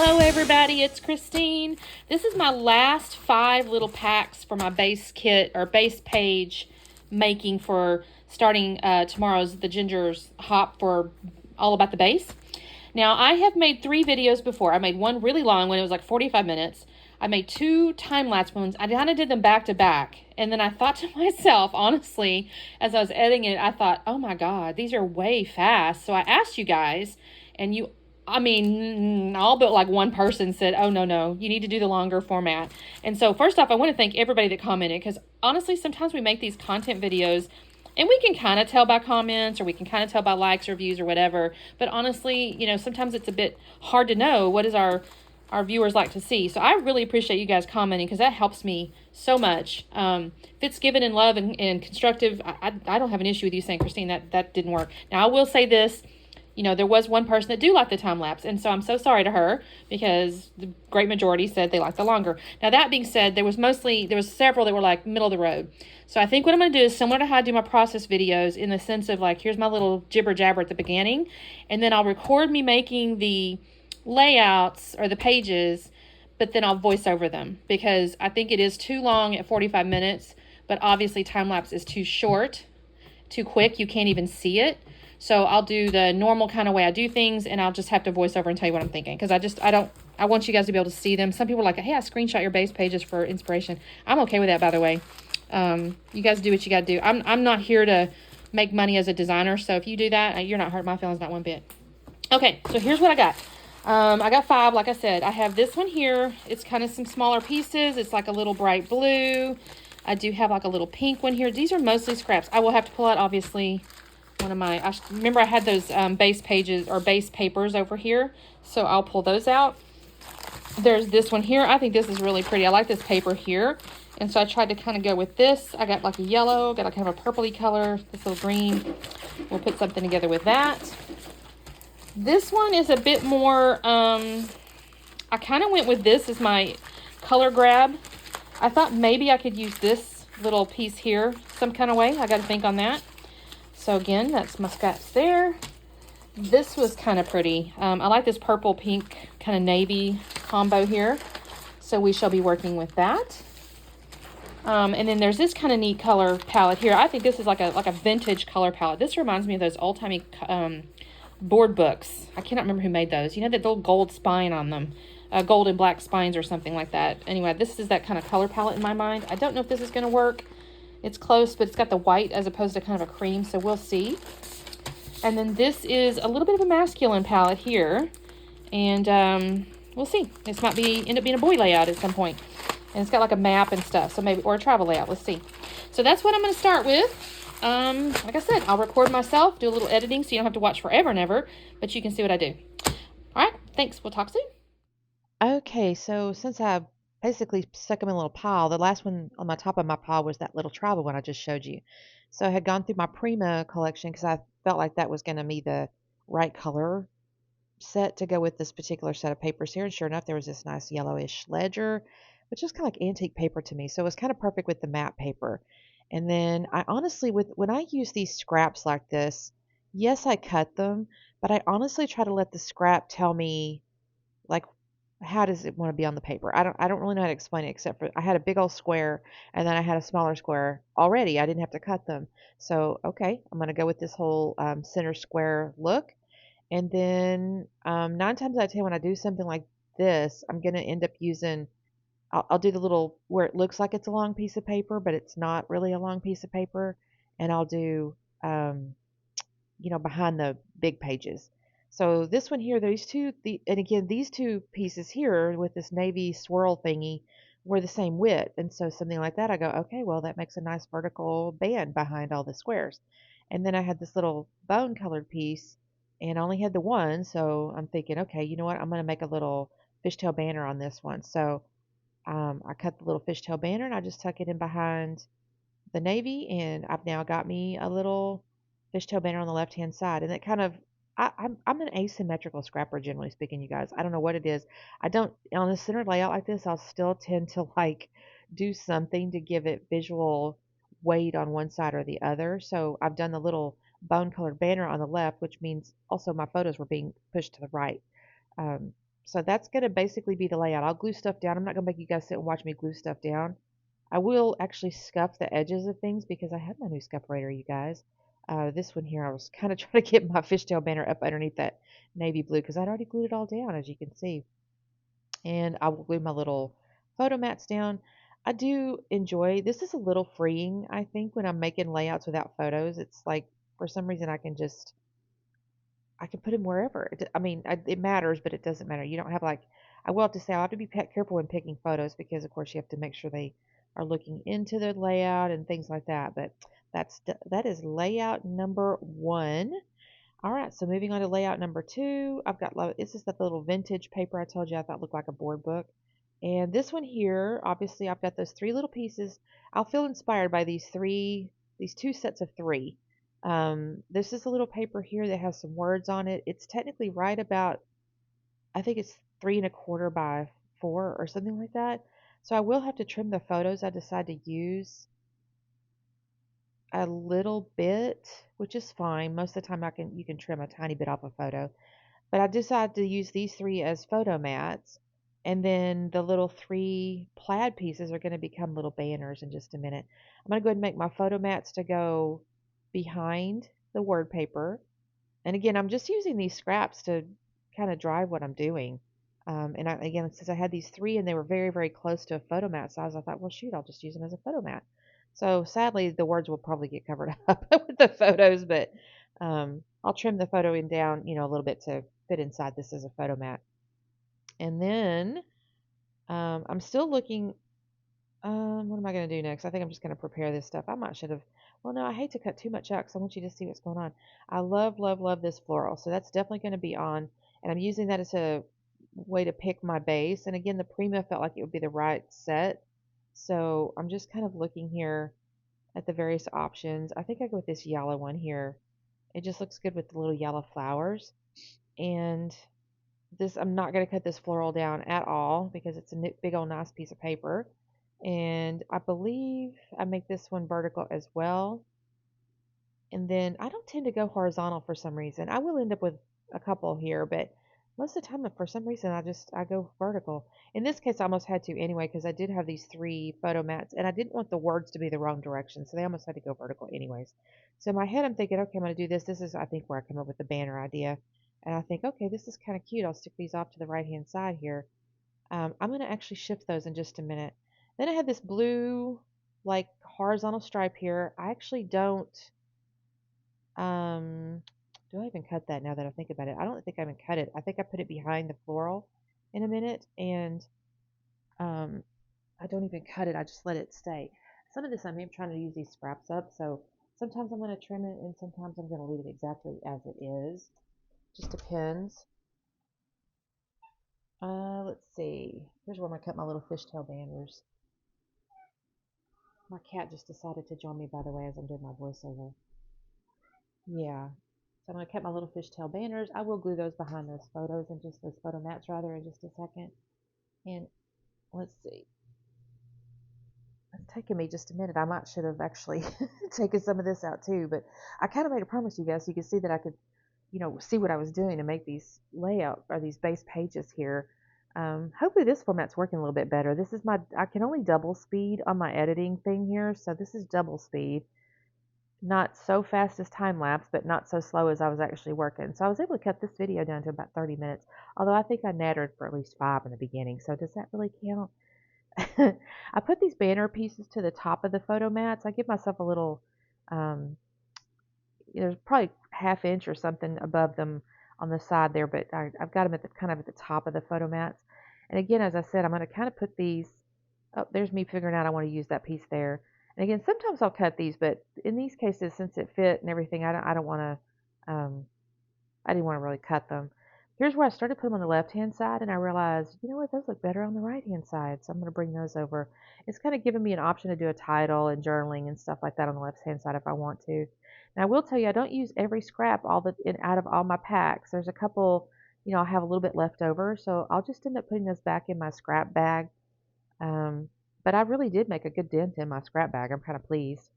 Hello everybody, it's Christine. This is my last 5 little packs for my base kit or base page making for starting tomorrow's the Ginger's Hop for all about the base. Now I have made 3 videos before. I made one really long one, it was like 45 minutes. I made 2 time-lapse ones. I kind of did them back to back. And then I thought to myself, honestly, as I was editing it, I thought, oh my God, these are way fast. So I asked you guys, and all but like one person said, oh, no, you need to do the longer format. And so first off, I want to thank everybody that commented, because honestly, sometimes we make these content videos and we can kind of tell by comments, or we can kind of tell by likes or views or whatever. But honestly, sometimes it's a bit hard to know what is our viewers like to see. So I really appreciate you guys commenting, because that helps me so much. If it's given in love and constructive, I don't have an issue with you saying, Christine, that didn't work. Now, I will say this. There was one person that do like the time lapse, and so I'm so sorry to her, because the great majority said they like the longer. Now, that being said, there was several that were like middle of the road. So I think what I'm going to do is similar to how I do my process videos, in the sense of like, here's my little jibber jabber at the beginning, and then I'll record me making the layouts or the pages, but then I'll voice over them, because I think it is too long at 45 minutes, but obviously time lapse is too short, too quick. You can't even see it. So I'll do the normal kind of way I do things, and I'll just have to voice over and tell you what I'm thinking, because I want you guys to be able to see them. Some people are like, hey, I screenshot your base pages for inspiration. I'm okay with that, by the way. You guys do what you got to do. I'm not here to make money as a designer, so if you do that, you're not hurting my feelings, not one bit. Okay, so here's what I got. I got 5, like I said. I have this one here. It's kind of some smaller pieces. It's like a little bright blue. I do have like a little pink one here. These are mostly scraps. I will have to pull out, obviously, one of my, remember I had those base pages or base papers over here, so I'll pull those out. There's this one here. I think this is really pretty. I like this paper here, and so I tried to kind of go with this. I got like a yellow, got like kind of a purpley color, this little green. We'll put something together with that. This one is a bit more, I kind of went with this as my color grab. I thought maybe I could use this little piece here some kind of way. I got to think on that. So again, that's my scraps there. This was kind of pretty. I like this purple pink kind of navy combo here. So we shall be working with that. And then there's this kind of neat color palette here. I think this is like a vintage color palette. This reminds me of those old-timey board books. I cannot remember who made those. You know, that little gold spine on them. Gold and black spines or something like that. Anyway, this is that kind of color palette in my mind. I don't know if this is going to work. It's close, but it's got the white as opposed to kind of a cream, so we'll see. And then this is a little bit of a masculine palette here, and we'll see. This might end up being a boy layout at some point. And it's got like a map and stuff, so maybe, or a travel layout. Let's see. So that's what I'm going to start with. Like I said, I'll record myself, do a little editing, so you don't have to watch forever and ever, but you can see what I do. All right, thanks. We'll talk soon. Okay, so since I basically stuck them in a little pile, the last one on my top of my pile was that little travel one I just showed you. So I had gone through my Prima collection because I felt like that was going to be the right color set to go with this particular set of papers here. And sure enough, there was this nice yellowish ledger, which is kind of like antique paper to me. So it was kind of perfect with the matte paper. And then I honestly, when I use these scraps like this, yes, I cut them, but I honestly try to let the scrap tell me, like, how does it want to be on the paper? I don't really know how to explain it, except for I had a big old square and then I had a smaller square already. I didn't have to cut them. So, okay, I'm going to go with this whole center square look. And then 9 times out of 10, when I do something like this, I'm going to end up using, I'll do the little where it looks like it's a long piece of paper, but it's not really a long piece of paper. And I'll do, behind the big pages. So this one here, and again, these 2 pieces here with this navy swirl thingy were the same width. And so something like that, I go, okay, well, that makes a nice vertical band behind all the squares. And then I had this little bone colored piece and I only had the one. So I'm thinking, okay, you know what? I'm going to make a little fishtail banner on this one. So I cut the little fishtail banner and I just tuck it in behind the navy, and I've now got me a little fishtail banner on the left hand side. And it kind of, I'm an asymmetrical scrapper, generally speaking, you guys. I don't know what it is. I don't, on a centered layout like this, I'll still tend to like do something to give it visual weight on one side or the other. So I've done the little bone colored banner on the left, which means also my photos were being pushed to the right. Um, So that's going to basically be the layout. I'll glue stuff down. I'm not going to make you guys sit and watch me glue stuff down. I will actually scuff the edges of things because I have my new scupperator, you guys. This one here, I was kind of trying to get my fishtail banner up underneath that navy blue because I'd already glued it all down, as you can see. And I will glue my little photo mats down. I do enjoy, this is a little freeing, I think, when I'm making layouts without photos. It's like, for some reason, I can put them wherever. I mean, it matters, but it doesn't matter. You don't have like, I will have to say, I'll have to be careful when picking photos because, of course, you have to make sure they are looking into the layout and things like that. But that is layout number one. All right, so moving on to layout number two, I've got, this is that little vintage paper I told you I thought looked like a board book. And this one here, obviously I've got those three little pieces. I'll feel inspired by these two sets of three. This is a little paper here that has some words on it. It's technically right about, I think it's 3¼ by 4 or something like that. So I will have to trim the photos I decide to use a little bit, which is fine. Most of the time you can trim a tiny bit off a photo. But I decided to use these three as photo mats. And then the little three plaid pieces are going to become little banners in just a minute. I'm going to go ahead and make my photo mats to go behind the word paper. And again, I'm just using these scraps to kind of drive what I'm doing. Again, since I had these three and they were very, very close to a photo mat size, I thought, well, shoot, I'll just use them as a photo mat. So sadly, the words will probably get covered up with the photos, but I'll trim the photo in down, a little bit to fit inside this as a photo mat. And then I'm still looking. What am I going to do next? I think I'm just going to prepare this stuff. I might should have. Well, no, I hate to cut too much out because I want you to see what's going on. I love, love, love this floral. So that's definitely going to be on. And I'm using that as a way to pick my base. And again, the Prima felt like it would be the right set. So I'm just kind of looking here at the various options. I think I go with this yellow one here. It just looks good with the little yellow flowers. And this, I'm not going to cut this floral down at all because it's a big old nice piece of paper. And I believe I make this one vertical as well. And then I don't tend to go horizontal for some reason. I will end up with a couple here, but most of the time, for some reason, I go vertical. In this case, I almost had to anyway because I did have these three photo mats, and I didn't want the words to be the wrong direction, so they almost had to go vertical anyways. So in my head, I'm thinking, okay, I'm going to do this. This is, I think, where I come up with the banner idea. And I think, okay, this is kind of cute. I'll stick these off to the right-hand side here. I'm going to actually shift those in just a minute. Then I have this blue, like, horizontal stripe here. I actually don't, um, do I even cut that now that I think about it? I don't think I even cut it. I think I put it behind the floral in a minute, and um, I don't even cut it. I just let it stay. Some of this I'm trying to use these scraps up, so sometimes I'm going to trim it, and sometimes I'm going to leave it exactly as it is. Just depends. Let's see. Here's where I'm going to cut my little fishtail banners. My cat just decided to join me, by the way, as I'm doing my voiceover. Yeah. So I'm going to cut my little fishtail banners. I will glue those behind those photos and just those photo mats rather in just a second. And let's see. It's taking me just a minute. I might should have actually taken some of this out too, but I kind of made a promise you guys so you could see that I could, see what I was doing to make these layout or these base pages here. Hopefully this format's working a little bit better. This is I can only double speed on my editing thing here, so this is double speed. Not so fast as time lapse, but not so slow as I was actually working. So I was able to cut this video down to about 30 minutes, although I think I nattered for at least 5 in the beginning. So does that really count? I put these banner pieces to the top of the photo mats. I give myself a little, there's probably ½ inch or something above them on the side there, but I've got them at the kind of at the top of the photo mats. And again, as I said, I'm going to kind of put these. Oh, there's me figuring out I want to use that piece there. And again, sometimes I'll cut these, but in these cases, since it fit and everything, I don't want to. I didn't want to really cut them. Here's where I started putting them on the left-hand side, and I realized, you know what, those look better on the right-hand side, so I'm going to bring those over. It's kind of giving me an option to do a title and journaling and stuff like that on the left-hand side if I want to. Now, I will tell you, I don't use every scrap out of all my packs. There's a couple, I have a little bit left over, so I'll just end up putting those back in my scrap bag. But I really did make a good dent in my scrap bag. I'm kind of pleased.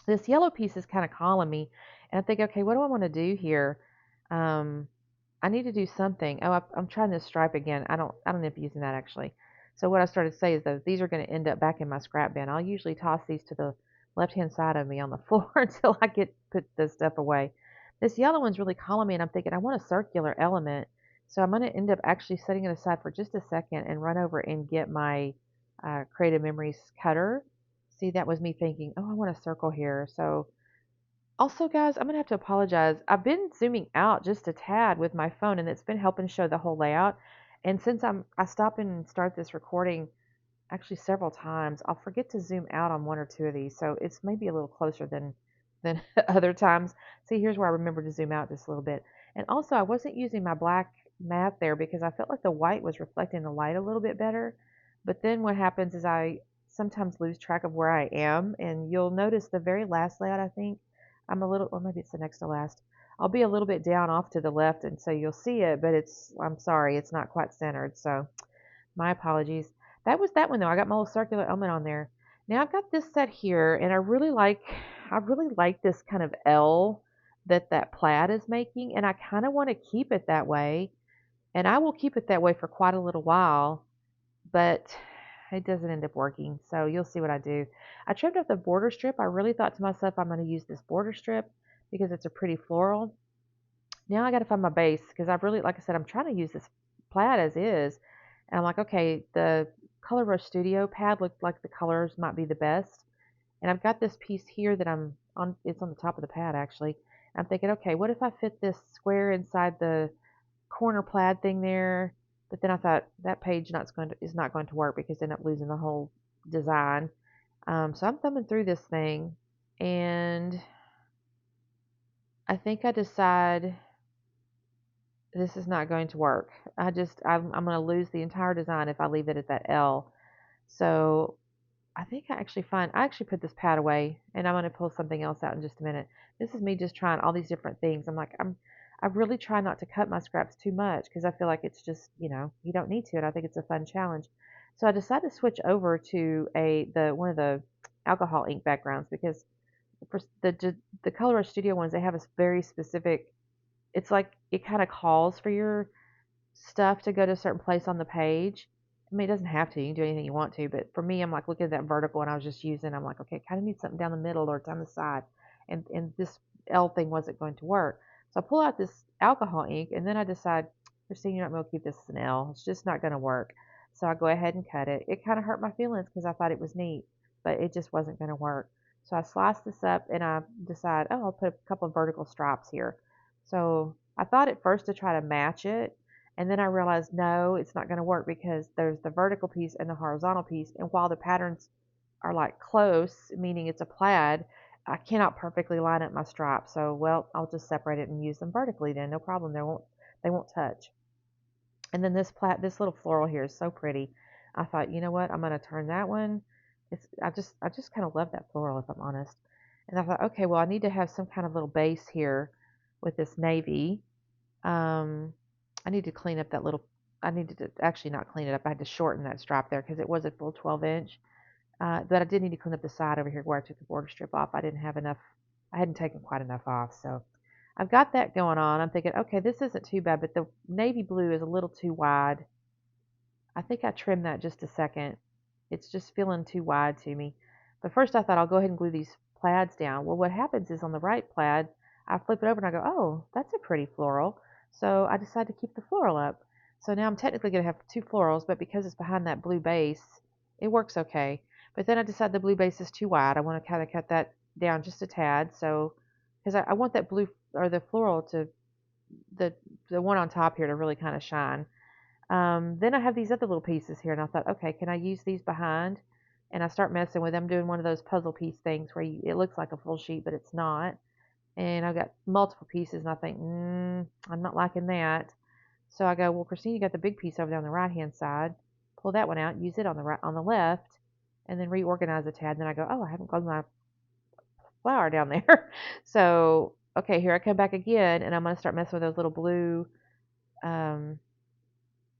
This yellow piece is kind of calling me, and I think, okay, what do I want to do here? I I need to do something. Oh, I'm trying this stripe again. I don't end up using that actually. So what I started to say is that these are going to end up back in my scrap bin. I'll usually toss these to the left-hand side of me on the floor until I get put this stuff away. This yellow one's really calling me, and I'm thinking I want a circular element. So I'm going to end up actually setting it aside for just a second and run over and get my Creative Memories cutter. See, that was me thinking, oh, I want a circle here. So also, guys, I'm gonna have to apologize. I've been zooming out just a tad with my phone, and it's been helping show the whole layout. And since I stop and start this recording actually several times, I'll forget to zoom out on one or two of these. So it's maybe a little closer than other times. See, here's where I remember to zoom out just a little bit. And also, I wasn't using my black mat there because I felt like the white was reflecting the light a little bit better. But then what happens is I sometimes lose track of where I am, and you'll notice the very last layout, I think, I'm a little, or maybe it's the next to last. I'll be a little bit down off to the left, and so you'll see it, but I'm sorry, it's not quite centered. So my apologies. That was that one though. I got my little circular element on there. Now I've got this set here, and I really like this kind of L that plaid is making, and I kind of want to keep it that way, and I will keep it that way for quite a little while, but it doesn't end up working. So you'll see what I do. I trimmed up the border strip. I really thought to myself, I'm going to use this border strip because it's a pretty floral. Now I got to find my base because I've really, like I said, I'm trying to use this plaid as is. And I'm like, okay, the Color Rush Studio pad looked like the colors might be the best. And I've got this piece here that I'm on, it's on the top of the pad actually. I'm thinking, okay, what if I fit this square inside the corner plaid thing there? But then I thought that page is not going to work because I end up losing the whole design. So I'm thumbing through this thing, and I think I decide this is not going to work. I'm going to lose the entire design if I leave it at that L. So I think I actually put this pad away, and I'm going to pull something else out in just a minute. This is me just trying all these different things. I really try not to cut my scraps too much because I feel like it's just, you don't need to, and I think it's a fun challenge. So I decided to switch over to the one of the alcohol ink backgrounds because for the Color Rush Studio ones, they have a very specific. It's like it kind of calls for your stuff to go to a certain place on the page. I mean, it doesn't have to. You can do anything you want to. But for me, I'm like looking at that vertical, and I was just using. I'm like, okay, kind of need something down the middle or down the side, and this L thing wasn't going to work. So I pull out this alcohol ink, and then I decide, Christine, you're not going to keep this as an L. It's just not going to work. So I go ahead and cut it. It kind of hurt my feelings because I thought it was neat, but it just wasn't going to work. So I slice this up, and I decide, oh, I'll put a couple of vertical stripes here. So I thought at first to try to match it, and then I realized, no, it's not going to work because there's the vertical piece and the horizontal piece. And while the patterns are like close, meaning it's a plaid, I cannot perfectly line up my stripes. So, well, I'll just separate it and use them vertically then. No problem. They won't touch. And then this little floral here is so pretty. I thought, you know what? I'm going to turn that one. I just kind of love that floral, if I'm honest. And I thought, okay, well, I need to have some kind of little base here with this navy. Um, I need to clean up that little. I needed to actually not clean it up. I had to shorten that stripe there because it was a full 12 inch. But I did need to clean up the side over here where I took the border strip off. I didn't have enough. I hadn't taken quite enough off, so I've got that going on. I'm thinking, okay, this isn't too bad, but the navy blue is a little too wide. I think I trimmed that just a second. It's just feeling too wide to me. But first I thought I'll go ahead and glue these plaids down. Well, what happens is on the right plaid, I flip it over and I go, oh, that's a pretty floral. So I decided to keep the floral up. So now I'm technically going to have two florals, but because it's behind that blue base, it works okay. But then I decided the blue base is too wide. I want to kind of cut that down just a tad. So, because I want that blue or the floral to, the, the one on top here to really kind of shine. Then I have these other little pieces here, and I thought, okay, can I use these behind? And I start messing with them, doing one of those puzzle piece things where it looks like a full sheet, but it's not. And I've got multiple pieces, and I think, I'm not liking that. So I go, well, Christine, you got the big piece over there on the right-hand side. Pull that one out, use it on the right, on the left, and then reorganize a tad. And then I go, oh, I haven't glued my flower down there. So, okay, here I come back again, and I'm going to start messing with those little blue, um,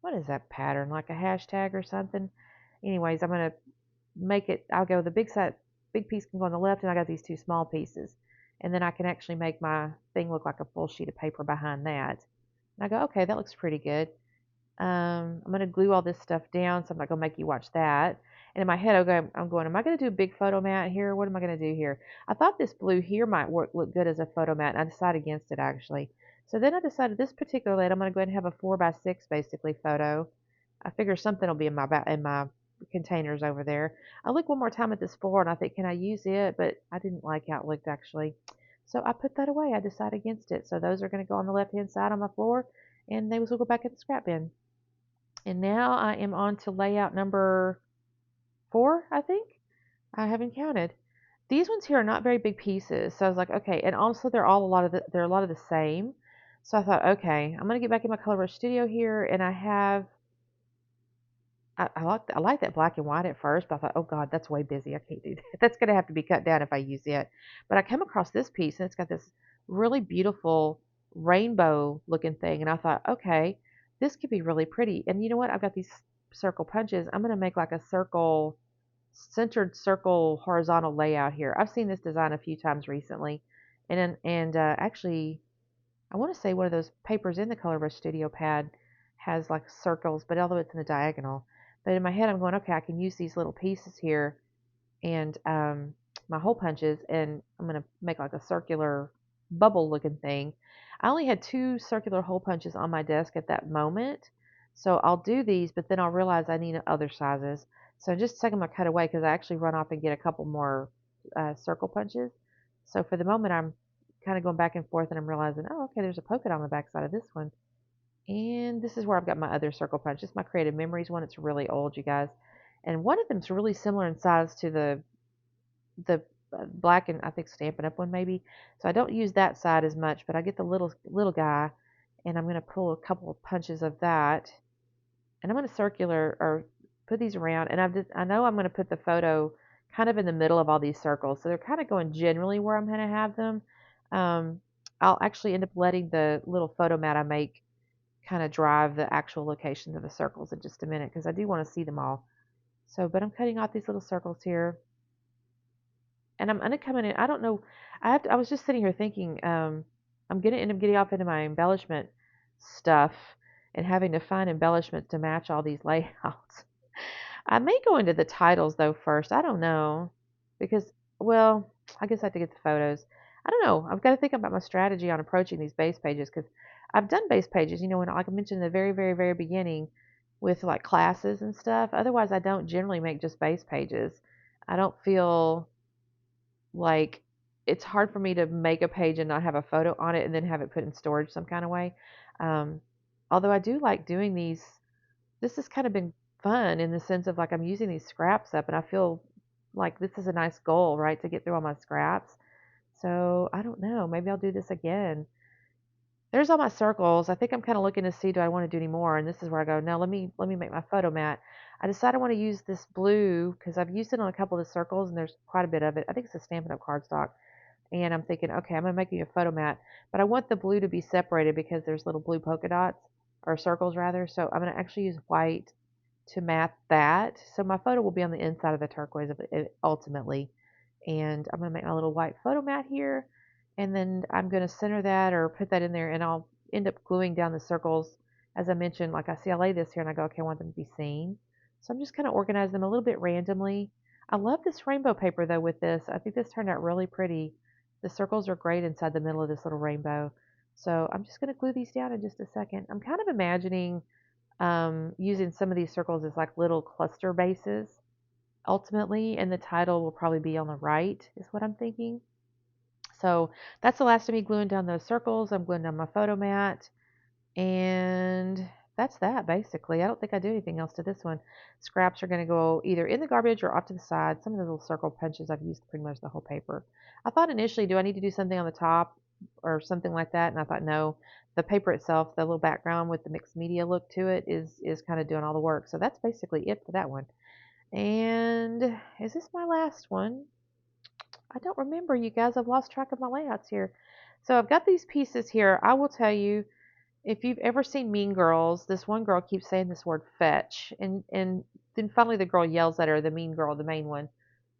what is that pattern? Like a hashtag or something? Anyways, I'm going to make it, I'll go the big piece can go on the left, and I got these two small pieces. And then I can actually make my thing look like a full sheet of paper behind that. And I go, okay, that looks pretty good. I'm gonna glue all this stuff down, so I'm not gonna make you watch that. And in my head, I'm going, am I gonna do a big photo mat here? What am I gonna do here? I thought this blue here might look good as a photo mat, and I decided against it actually. So then I decided this particular lid, I'm gonna go ahead and have a 4x6 basically photo. I figure something will be in my containers over there. I look one more time at this floor, and I think, can I use it? But I didn't like how it looked actually. So I put that away. I decided against it. So those are going to go on the left hand side on my floor, and those will go back in the scrap bin. And now I am on to layout number 4, I think. I haven't counted. These ones here are not very big pieces, so I was like, okay. And also, they're a lot of the same. So I thought, okay, I'm gonna get back in my Color Rush Studio here, and I like that black and white at first, but I thought, oh God, that's way busy. I can't do that. That's gonna have to be cut down if I use it. But I came across this piece, and it's got this really beautiful rainbow looking thing, and I thought, okay, this could be really pretty. And you know what? I've got these circle punches. I'm gonna make like a centered circle horizontal layout here. I've seen this design a few times recently, actually, I want to say one of those papers in the Color Rush Studio pad has like circles, but although it's in the diagonal. But in my head, I'm going, okay, I can use these little pieces here and my hole punches, and I'm going to make like a circular bubble looking thing. I only had 2 circular hole punches on my desk at that moment, so I'll do these, but then I'll realize I need other sizes. So in just a second, I'm going to cut away because I actually run off and get a couple more circle punches. So for the moment, I'm kind of going back and forth, and I'm realizing, oh, okay, there's a polka dot on the back side of this one. And this is where I've got my other circle punch. It's my Creative Memories one. It's really old, you guys. And one of them's really similar in size to the black and I think Stampin' Up one maybe. So I don't use that side as much, but I get the little guy, and I'm going to pull a couple of punches of that, and I'm going to circular or put these around. And I know I'm going to put the photo kind of in the middle of all these circles, so they're kind of going generally where I'm going to have them. Um, I'll actually end up letting the little photo mat I make kind of drive the actual locations of the circles in just a minute because I do want to see them all. So, but I'm cutting off these little circles here, and I'm gonna come in. I don't know. I was just sitting here thinking. I'm gonna end up getting off into my embellishment stuff and having to find embellishments to match all these layouts. I may go into the titles though first. I don't know because, well, I guess I have to get the photos. I don't know. I've got to think about my strategy on approaching these base pages because I've done base pages. When, like I mentioned in the very, very, very beginning, with like classes and stuff. Otherwise, I don't generally make just base pages. I don't feel like it's hard for me to make a page and not have a photo on it and then have it put in storage some kind of way. Um, Although I do like doing these, this has kind of been fun in the sense of like I'm using these scraps up, and I feel like this is a nice goal, right, to get through all my scraps. So I don't know, maybe I'll do this again. There's all my circles. I think I'm kind of looking to see, do I want to do any more? And this is where I go, now let me make my photo mat. I decided I want to use this blue because I've used it on a couple of the circles, and there's quite a bit of it. I think it's a Stampin' Up cardstock. And I'm thinking, okay, I'm gonna make you a photo mat, but I want the blue to be separated because there's little blue polka dots or circles rather. So I'm gonna actually use white to mat that. So my photo will be on the inside of the turquoise of it ultimately. And I'm gonna make my little white photo mat here, and then I'm gonna center that or put that in there, and I'll end up gluing down the circles. As I mentioned, like I lay this here and I go, okay, I want them to be seen. So I'm just kind of organize them a little bit randomly. I love this rainbow paper though with this. I think this turned out really pretty. The circles are great inside the middle of this little rainbow. So I'm just going to glue these down in just a second. I'm kind of imagining using some of these circles as like little cluster bases ultimately, and the title will probably be on the right, is what I'm thinking. So that's the last of me gluing down those circles. I'm gluing down my photo mat, and that's that basically. I don't think I do anything else to this one. Scraps are going to go either in the garbage or off to the side. Some of the little circle punches I've used pretty much the whole paper. I thought initially, do I need to do something on the top or something like that? And I thought no. The paper itself, the little background with the mixed media look to it, is kind of doing all the work. So that's basically it for that one. And is this my last one? I don't remember, you guys. I've lost track of my layouts here. So I've got these pieces here. I will tell you, if you've ever seen Mean Girls, this one girl keeps saying this word fetch, and then finally the girl yells at her, the mean girl, the main one,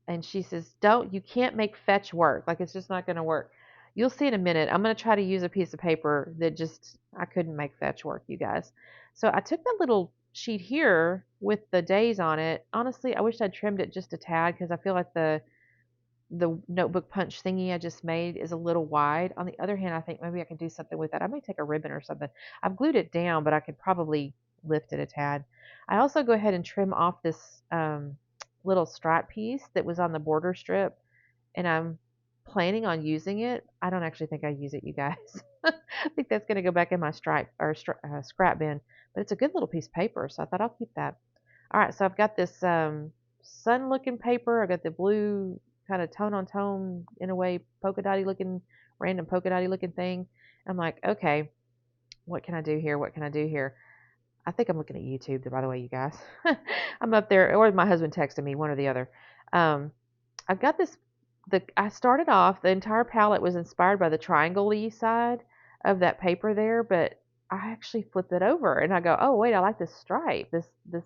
and she says, "Don't, you can't make fetch work. Like it's just not going to work." You'll see in a minute. I'm going to try to use a piece of paper that just, I couldn't make fetch work, you guys. So I took that little sheet here with the days on it. Honestly, I wish I'd trimmed it just a tad because I feel like the notebook punch thingy I just made is a little wide. On the other hand, I think maybe I can do something with that. I may take a ribbon or something. I've glued it down, but I could probably lift it a tad. I also go ahead and trim off this little stripe piece that was on the border strip, and I'm planning on using it. I don't actually think I use it, you guys. I think that's going to go back in my scrap bin, but it's a good little piece of paper, so I thought I'll keep that. All right, so I've got this sun looking paper. I've got the blue kind of tone on tone, in a way, polka dotty looking, random polka dotty looking thing. I'm like, okay, what can I do here? What can I do here? I think I'm looking at YouTube, by the way, you guys. I'm up there, or my husband texted me, one or the other. Um, I've got this. I started off, the entire palette was inspired by the triangle-y side of that paper there, but I actually flip it over and I go, oh wait, I like this stripe, this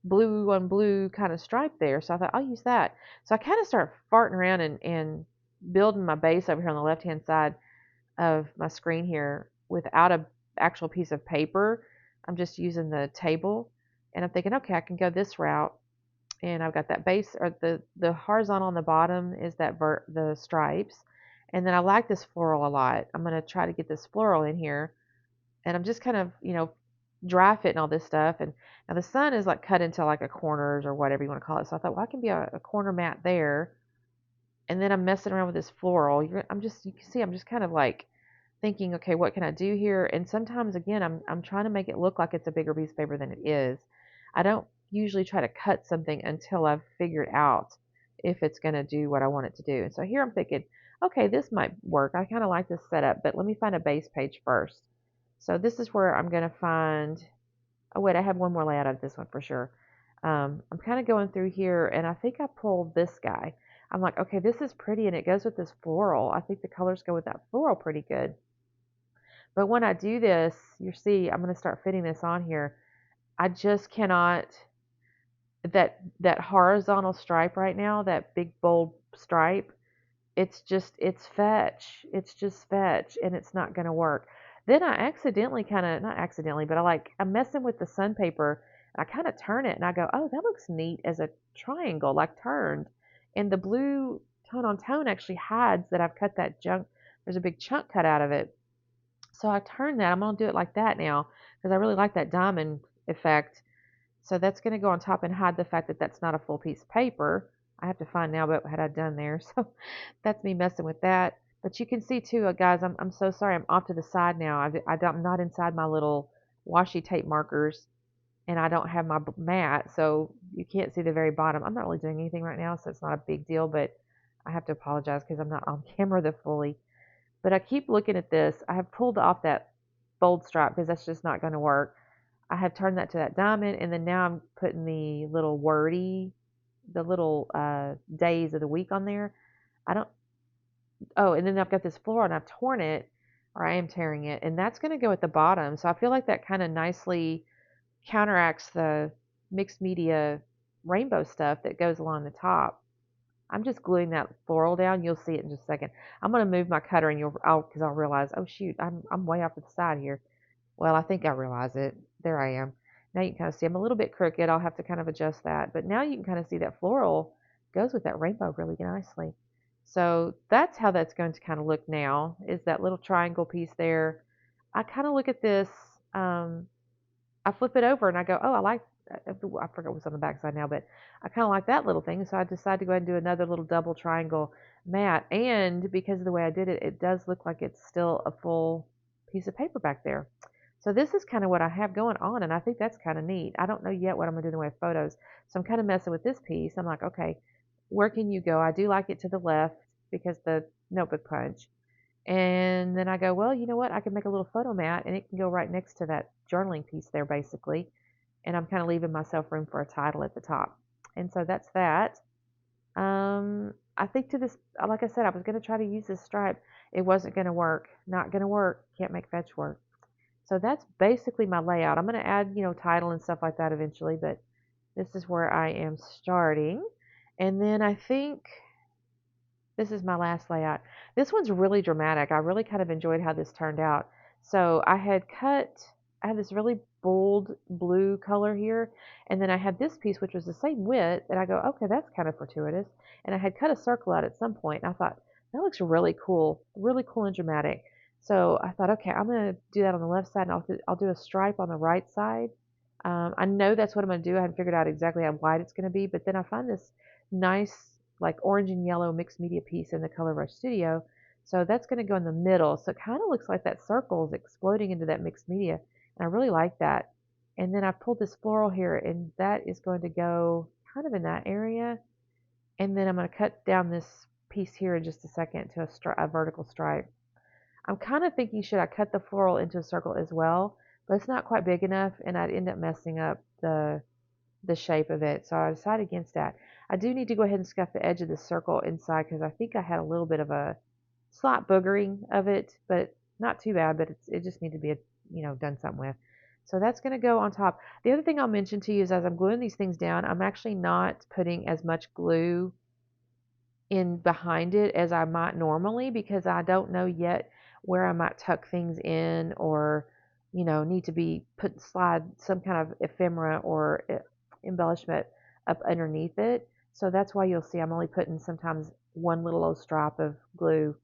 blue on blue kind of stripe there. So I thought I'll use that. So I kind of start farting around and building my base over here on the left hand side of my screen here without a actual piece of paper. I'm just using the table, and I'm thinking, okay, I can go this route. And I've got that base, or the horizontal on the bottom is the stripes. And then I like this floral a lot. I'm going to try to get this floral in here, and I'm just kind of, dry fitting all this stuff. And now the sun is like cut into like a corners or whatever you want to call it. So I thought, well, I can be a corner mat there. And then I'm messing around with this floral. You can see I'm just kind of like thinking, okay, what can I do here? And sometimes again, I'm trying to make it look like it's a bigger piece of paper than it is. I don't usually try to cut something until I've figured out if it's going to do what I want it to do. And so here I'm thinking, okay, this might work. I kind of like this setup, but let me find a base page first. So this is where I'm going to find, oh wait, I have one more layout of this one for sure. I'm kind of going through here, and I think I pulled this guy. I'm like, okay, this is pretty, and it goes with this floral. I think the colors go with that floral pretty good. But when I do this, you see, I'm going to start fitting this on here. I just cannot, that horizontal stripe right now, that big bold stripe, it's fetch. It's just fetch, and it's not going to work. Then I accidentally kind of, not accidentally, but I'm messing with the sandpaper. I kind of turn it and I go, oh, that looks neat as a triangle, like turned. And the blue tone on tone actually hides that I've cut that junk. There's a big chunk cut out of it. So I turned that. I'm going to do it like that now because I really like that diamond effect. So that's going to go on top and hide the fact that that's not a full piece of paper. I have to find now what had I done there. So that's me messing with that. But you can see too, guys, I'm so sorry. I'm off to the side now. I'm not inside my little washi tape markers, and I don't have my mat, so you can't see the very bottom. I'm not really doing anything right now, so it's not a big deal, but I have to apologize because I'm not on camera the fully. But I keep looking at this. I have pulled off that bold stripe because that's just not going to work. I have turned that to that diamond, and then now I'm putting the little the little days of the week on there. I don't, oh, and then I've got this floral, and I've torn it, or I am tearing it, and that's going to go at the bottom. So I feel like that kind of nicely counteracts the mixed media rainbow stuff that goes along the top. I'm just gluing that floral down. You'll see it in just a second. I'm going to move my cutter, and because I'll realize, oh shoot, I'm way off to the side here. Well, I think I realize it. There I am. Now you can kind of see I'm a little bit crooked. I'll have to kind of adjust that. But now you can kind of see that floral goes with that rainbow really nicely. So that's how that's going to kind of look now, is that little triangle piece there. I kind of look at this. I flip it over and I go, oh, I forgot what's on the back side now, but I kind of like that little thing. So I decided to go ahead and do another little double triangle mat. And because of the way I did it, it does look like it's still a full piece of paper back there. So this is kind of what I have going on, and I think that's kind of neat. I don't know yet what I'm going to do in the way of photos. So I'm kind of messing with this piece. I'm like, okay, where can you go? I do like it to the left because the notebook punch. And then I go, well, you know what? I can make a little photo mat, and it can go right next to that journaling piece there, basically. And I'm kind of leaving myself room for a title at the top. And so that's that. I think to this, like I said, I was going to try to use this stripe. It wasn't going to work. Not going to work. Can't make fetch work. So that's basically my layout. I'm going to add, title and stuff like that eventually, but this is where I am starting. And then I think This is my last layout. This one's really dramatic. I really kind of enjoyed how this turned out. So I had this really bold blue color here, and then I had this piece which was the same width, and I go, okay, that's kind of fortuitous. And I had cut a circle out at some point, and I thought, that looks really cool and dramatic. So I thought, okay, I'm gonna do that on the left side, and I'll do a stripe on the right side. I know that's what I'm gonna do. I haven't figured out exactly how wide it's gonna be, but then I find this nice like orange and yellow mixed media piece in the Color Rush Studio. So that's going to go in the middle. So it kind of looks like that circle is exploding into that mixed media. And I really like that. And then I pulled this floral here, and that is going to go kind of in that area. And then I'm going to cut down this piece here in just a second to a vertical stripe. I'm kind of thinking, should I cut the floral into a circle as well? But it's not quite big enough, and I'd end up messing up the shape of it. So I decided against that. I do need to go ahead and scuff the edge of the circle inside because I think I had a little bit of a slight boogering of it, but not too bad, but it just needed to be, done something with. So that's going to go on top. The other thing I'll mention to you is as I'm gluing these things down, I'm actually not putting as much glue in behind it as I might normally because I don't know yet where I might tuck things in or, need to be slide some kind of ephemera or embellishment up underneath it. So that's why you'll see I'm only putting sometimes one little old stripe of glue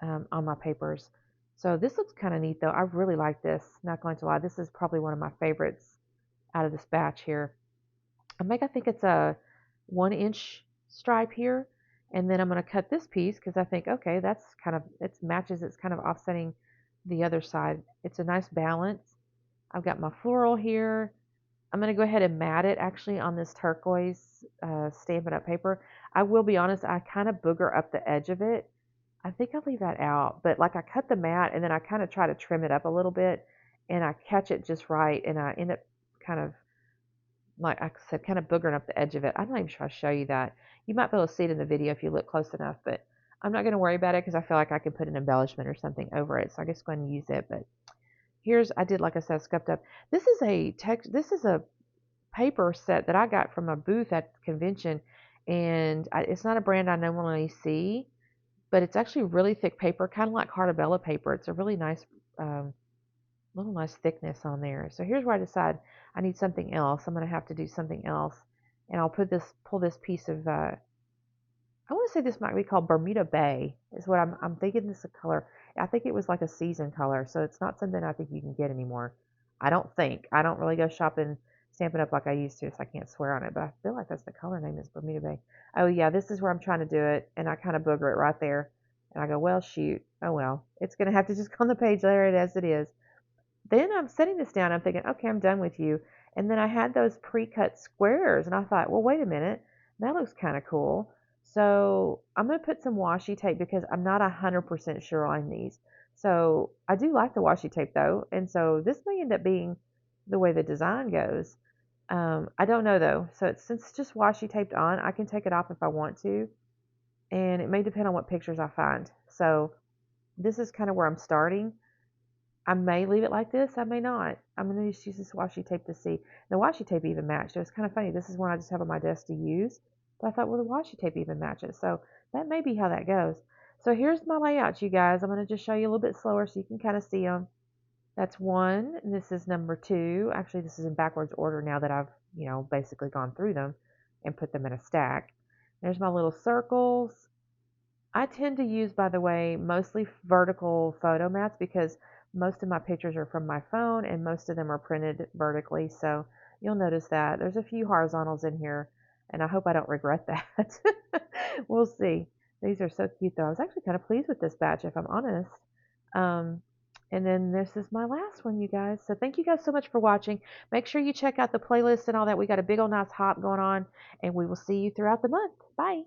on my papers. So this looks kind of neat though. I really like this. Not going to lie, this is probably one of my favorites out of this batch here. I think it's a 1 inch stripe here. And then I'm going to cut this piece because I think, okay, it matches, it's kind of offsetting the other side. It's a nice balance. I've got my floral here. I'm going to go ahead and mat it actually on this turquoise Stampin' Up paper. I will be honest, I kind of booger up the edge of it. I think I'll leave that out. But like I cut the mat and then I kind of try to trim it up a little bit and I catch it just right and I end up kind of like I said, kind of boogering up the edge of it. I'm not even sure I'll show you that. You might be able to see it in the video if you look close enough, but I'm not going to worry about it because I feel like I can put an embellishment or something over it. So I just go ahead and use it. But I did, like I said, scuffed up. This is a paper set that I got from a booth at the convention. And it's not a brand I normally see, but it's actually really thick paper, kind of like Cartabella paper. It's a really nice, nice thickness on there. So here's where I decide I need something else. I'm going to have to do something else. And I'll pull this piece of, I want to say this might be called Bermuda Bay, is what I'm thinking this is a color. I think it was like a season color, so it's not something I think you can get anymore. I don't think. I don't really go shopping, Stampin' Up like I used to, so I can't swear on it, but I feel like that's the color name is Bermuda Bay. Oh yeah, this is where I'm trying to do it, and I kind of booger it right there. And I go, well, shoot. Oh well. It's going to have to just go on the page there it as it is. Then I'm setting this down. I'm thinking, okay, I'm done with you. And then I had those pre-cut squares, and I thought, well, wait a minute, that looks kind of cool. So I'm going to put some washi tape because I'm not 100% sure on these. So I do like the washi tape though, and so this may end up being the way the design goes. I don't know though. So since it's just washi taped on, I can take it off if I want to, and it may depend on what pictures I find. So this is kind of where I'm starting. I may leave it like this. I may not. I'm going to just use this washi tape to see. The washi tape even matched. It was kind of funny. This is one I just have on my desk to use. But I thought, well, the washi tape even matches. So that may be how that goes. So here's my layouts, you guys. I'm going to just show you a little bit slower so you can kind of see them. That's one. And this is number two. Actually, this is in backwards order now that I've, basically gone through them and put them in a stack. There's my little circles. I tend to use, by the way, mostly vertical photo mats because most of my pictures are from my phone and most of them are printed vertically. So you'll notice that there's a few horizontals in here and I hope I don't regret that. We'll see. These are so cute though. I was actually kind of pleased with this batch if I'm honest. Um, and then this is my last one, you guys. So thank you guys so much for watching. Make sure you check out the playlist and all that. We got a big old nice hop going on and we will see you throughout the month. Bye.